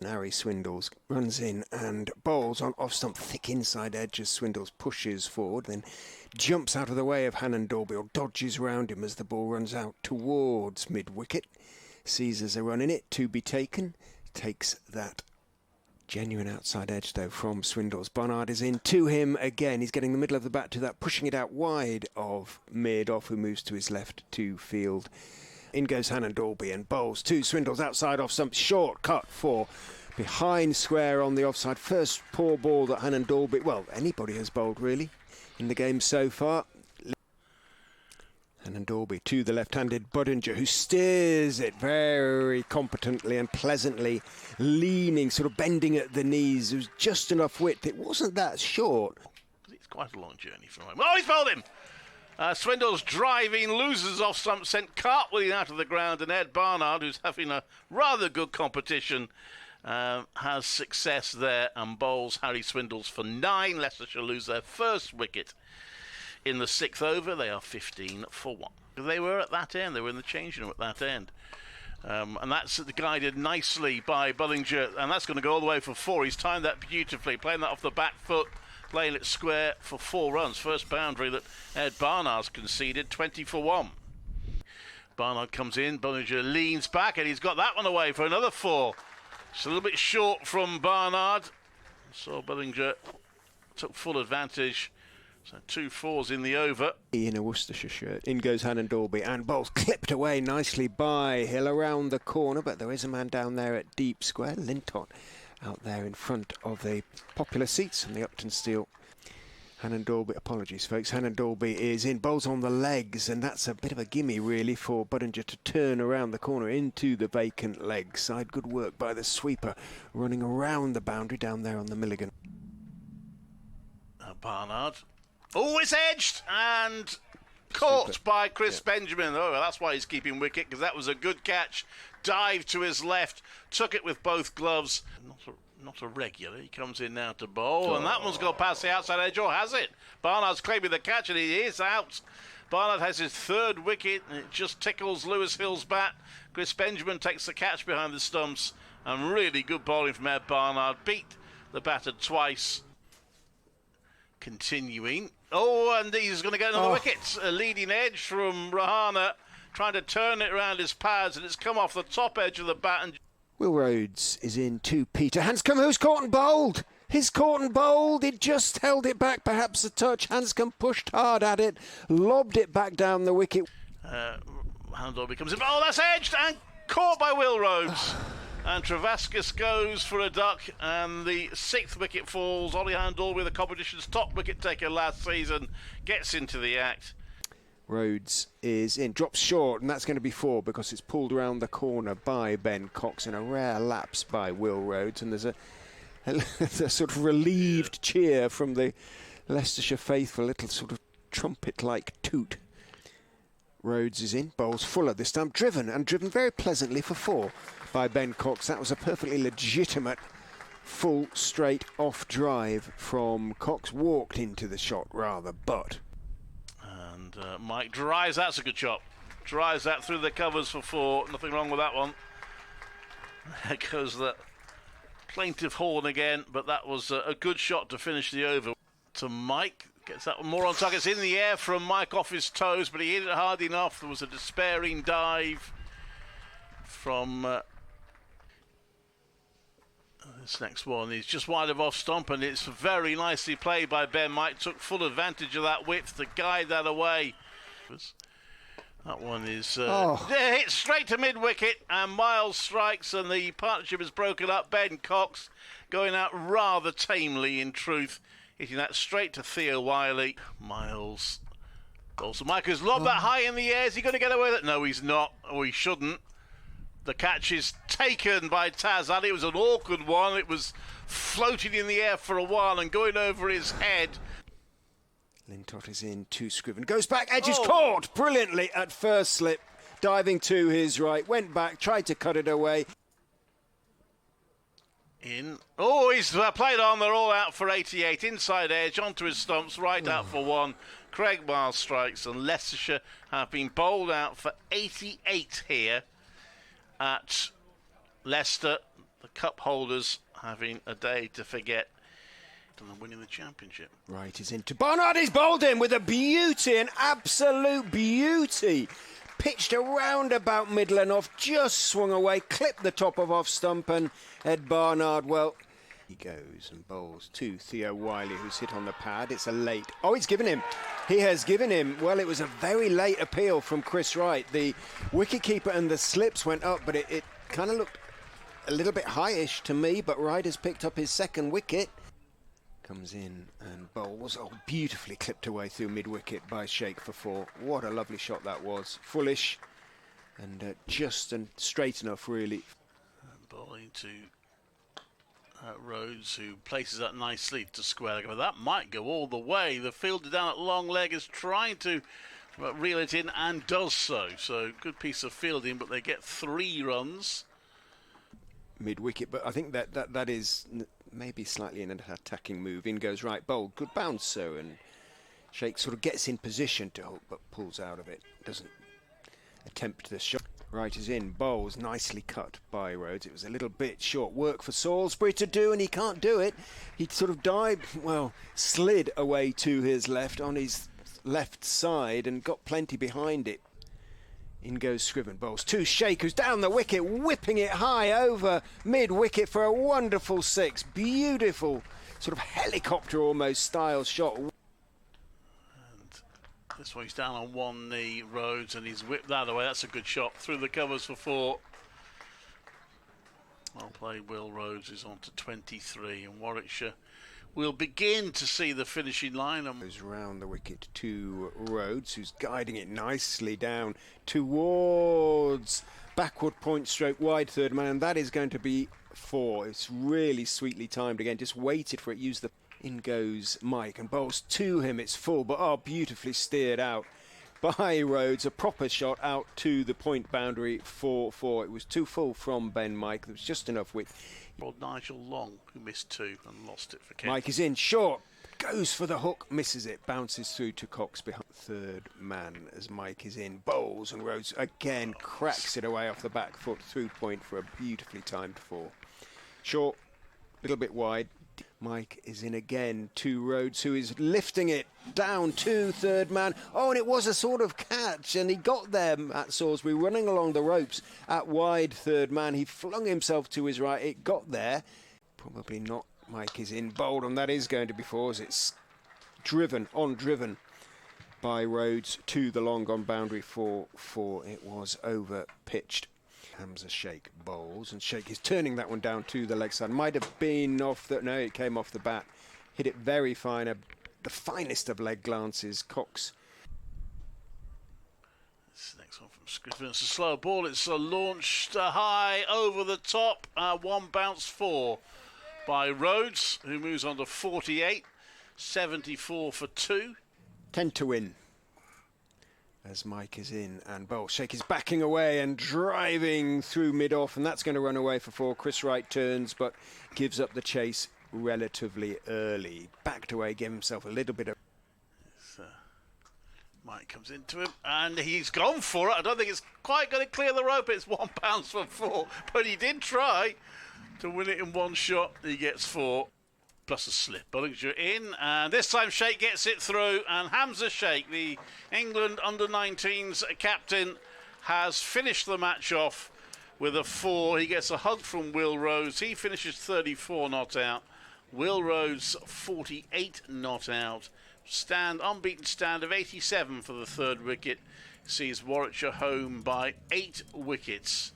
Harry Swindles runs in and bowls on off stump, thick inside edge as Swindles pushes forward, then jumps out of the way of Hannon Dalby or dodges round him as the ball runs out towards mid-wicket. Sees as a run in it to be taken, takes that genuine outside edge though from Swindles. Barnard is in to him again. He's getting the middle of the bat to that, pushing it out wide of mid-off, who moves to his left to field. In goes Hannon Dalby and bowls to Swindles outside off some short cut for behind square on the offside. First poor ball that Hannon Dalby, well, anybody has bowled really in the game so far. Hannon Dalby to the left-handed Budinger, who steers it very competently and pleasantly, leaning, sort of bending at the knees. It was just enough width. It wasn't that short. It's quite a long journey from him. Oh, he's bowled him! Swindles driving, loses off stump, sent cartwheeling out of the ground, and Ed Barnard, who's having a rather good competition, has success there and bowls Harry Swindles for 9. Leicestershire lose their first wicket in the 6th over. They are 15 for 1. They were at that end. They were in the changing room at that end. And that's guided nicely by Budinger, and that's going to go all the way for 4. He's timed that beautifully, playing that off the back foot, playing it square for 4 runs. First boundary that Ed Barnard's conceded, 20 for 1. Barnard comes in, Budinger leans back, and he's got that one away for another 4. It's a little bit short from Barnard. So Budinger took full advantage. So 2 4s in the over. In a Worcestershire shirt. In goes Hannon Dalby and bowls clipped away nicely by Hill around the corner, but there is a man down there at deep square. Lintott out there in front of the popular seats on the Upton Steel. Hannon Dalby, apologies folks, Hannon Dalby is in, bowls on the legs, and that's a bit of a gimme really for Budinger to turn around the corner into the vacant leg side. Good work by the sweeper running around the boundary down there on the Milligan. Barnard. Oh, it's edged and caught by Chris Benjamin. Oh, well, that's why he's keeping wicket, because that was a good catch. Dive to his left, took it with both gloves. Not a regular. He comes in now to bowl, and that one's gone past the outside edge, or has it? Barnard's claiming the catch, and he is out. Barnard has his 3rd wicket, and it just tickles Lewis Hill's bat. Chris Benjamin takes the catch behind the stumps, and really good bowling from Ed Barnard. Beat the batter twice. Continuing. Oh, and he's going to get another wicket. A leading edge from Rahane, trying to turn it around his pads, and it's come off the top edge of the bat. And Will Rhodes is in to Peter Hanscom, who's caught and bowled. He's caught and bowled. He just held it back, perhaps a touch. Hanscom pushed hard at it, lobbed it back down the wicket. Hannon Dalby comes in. Oh, that's edged and caught by Will Rhodes. And Travaskis goes for a duck, and the 6th wicket falls. Ollie Hannon Dalby, the competition's top wicket taker last season, gets into the act. Rhodes is in, drops short, and that's going to be 4 because it's pulled around the corner by Ben Cox, and a rare lapse by Will Rhodes, and there's a sort of relieved cheer from the Leicestershire faithful, little sort of trumpet-like toot. Rhodes is in, bowls Fuller this time, driven very pleasantly for 4 by Ben Cox. That was a perfectly legitimate full straight off drive from Cox. Walked into the shot rather, but... And Mike drives, that's a good shot. Drives that through the covers for 4. Nothing wrong with that one. There goes the plaintive horn again, but that was a good shot to finish the over. To Mike, gets that one more on target. It's in the air from Mike off his toes, but he hit it hard enough. There was a despairing dive from... this next one is just wide of off stump, and it's very nicely played by Ben. Mike took full advantage of that width to guide that away. That one is hit straight to mid-wicket, and Miles strikes, and the partnership is broken up. Ben Cox going out rather tamely, in truth, hitting that straight to Theo Wiley. Miles. Also, Mike has lobbed that high in the air. Is he going to get away with it? No, he's not. Or he shouldn't. The catch is taken by Taz Ali. It was an awkward one. It was floating in the air for a while and going over his head. Lintott is in to Scriven. Goes back, edge is caught brilliantly at first slip. Diving to his right, went back, tried to cut it away. In. Oh, he's played on. They're all out for 88. Inside edge, onto his stumps, right out for 1. Craig Miles strikes, and Leicestershire have been bowled out for 88 here at Leicester. the cup holders having a day to forget and winning the championship. Right, he's into Barnard. He's bowled in with a beauty, an absolute beauty. Pitched around about middle and off, just swung away, clipped the top of off stump, and Ed Barnard, well, he goes and bowls to Theo Wiley, who's hit on the pad. It's a late. Oh, he's given him. He has given him. Well, it was a very late appeal from Chris Wright. The wicketkeeper and the slips went up, but it kind of looked a little bit highish to me. But Wright has picked up his second wicket. Comes in and bowls. Oh, beautifully clipped away through mid-wicket by Sheikh for 4. What a lovely shot that was. Fullish and just and straight enough, really. Bowling to Rhodes, who places that nicely to square leg. But that might go all the way. The fielder down at long leg is trying to reel it in and does so. So good piece of fielding, but they get 3 runs. Mid-wicket, but I think that is maybe slightly an attacking move. In goes Wright, bowled, good bouncer, and Sheikh sort of gets in position to hook, but pulls out of it. Doesn't attempt the shot. Wright is in, bowls, nicely cut by Rhodes. It was a little bit short work for Salisbury to do, and he can't do it. He sort of slid away to his left on his left side and got plenty behind it. In goes Scriven, bowls to Sheikh, who's down the wicket, whipping it high over mid-wicket for a wonderful 6. Beautiful, sort of helicopter almost style shot. This one he's down on one knee, Rhodes, and he's whipped that away. That's a good shot through the covers for 4. Well played, Will Rhodes is on to 23, and Warwickshire will begin to see the finishing line. Goes round the wicket to Rhodes, who's guiding it nicely down towards backward point stroke wide third man, and that is going to be 4. It's really sweetly timed again, just waited for it, used the... In goes Mike and bowls to him. It's full, but beautifully steered out by Rhodes. A proper shot out to the point boundary for 4. It was too full from Ben Mike. There was just enough width. Nigel Long, who missed 2 and lost it for Kent. Mike is in, short, goes for the hook, misses it, bounces through to Cox behind third man as Mike is in, bowls, and Rhodes again cracks it away off the back foot through point for a beautifully timed 4. Short, little bit wide. Mike is in again to Rhodes, who is lifting it down to third man. Oh, and it was a sort of catch, and he got there at Salisbury, running along the ropes at wide third man. He flung himself to his right. It got there. Probably not. Mike is in, bowled, and that is going to be 4 as it's driven by Rhodes to the long on boundary for 4. It was over pitched. Hamza Sheikh bowls, and Sheikh is turning that one down to the leg side. Might have been off the... No, it came off the bat. Hit it very fine. The finest of leg glances. Cox. This next one from Scriven. It's a slow ball. It's launched high over the top. 1 bounce 4 by Rhodes, who moves on to 48. 74 for 2. 10 to win. As Mike is in and bowls. Sheikh is backing away and driving through mid-off, and that's going to run away for 4. Chris Wright turns but gives up the chase relatively early. Backed away, gave himself a little bit of... Mike comes into him and he's gone for it. I don't think it's quite going to clear the rope. It's 1 bounce for 4, but he did try to win it in 1 shot. He gets 4. Plus a slip. Warwickshire in, and this time Sheikh gets it through, and Hamza Sheikh, the England under-19s captain, has finished the match off with a 4. He gets a hug from Will Rhodes. He finishes 34 not out. Will Rhodes 48 not out. Unbeaten stand of 87 for the 3rd wicket. Sees Warwickshire home by 8 wickets.